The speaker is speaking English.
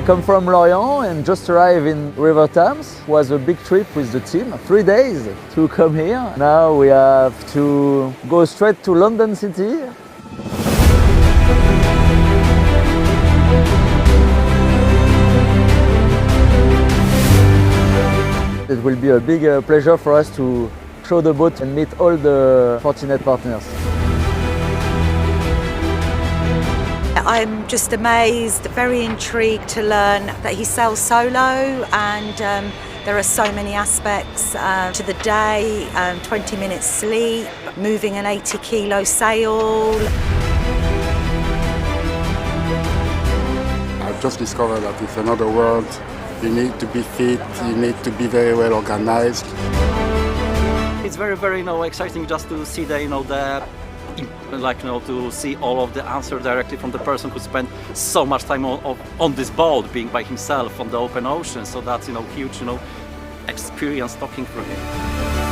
come from Lorient and just arrived in River Thames. It was a big trip with the team, 3 days to come here. Now we have to go straight to London City. It will be a big pleasure for us to show the boat and meet all the Fortinet partners. I'm just amazed, very intrigued to learn that he sails solo, and there are so many aspects to the day, 20 minutes sleep, moving an 80-kilo sail. I've just discovered that it's another world. You need to be fit, you need to be very well organized. It's very, very exciting just to see to see all of the answers directly from the person who spent so much time on this boat, being by himself on the open ocean. So that's huge experience talking through him.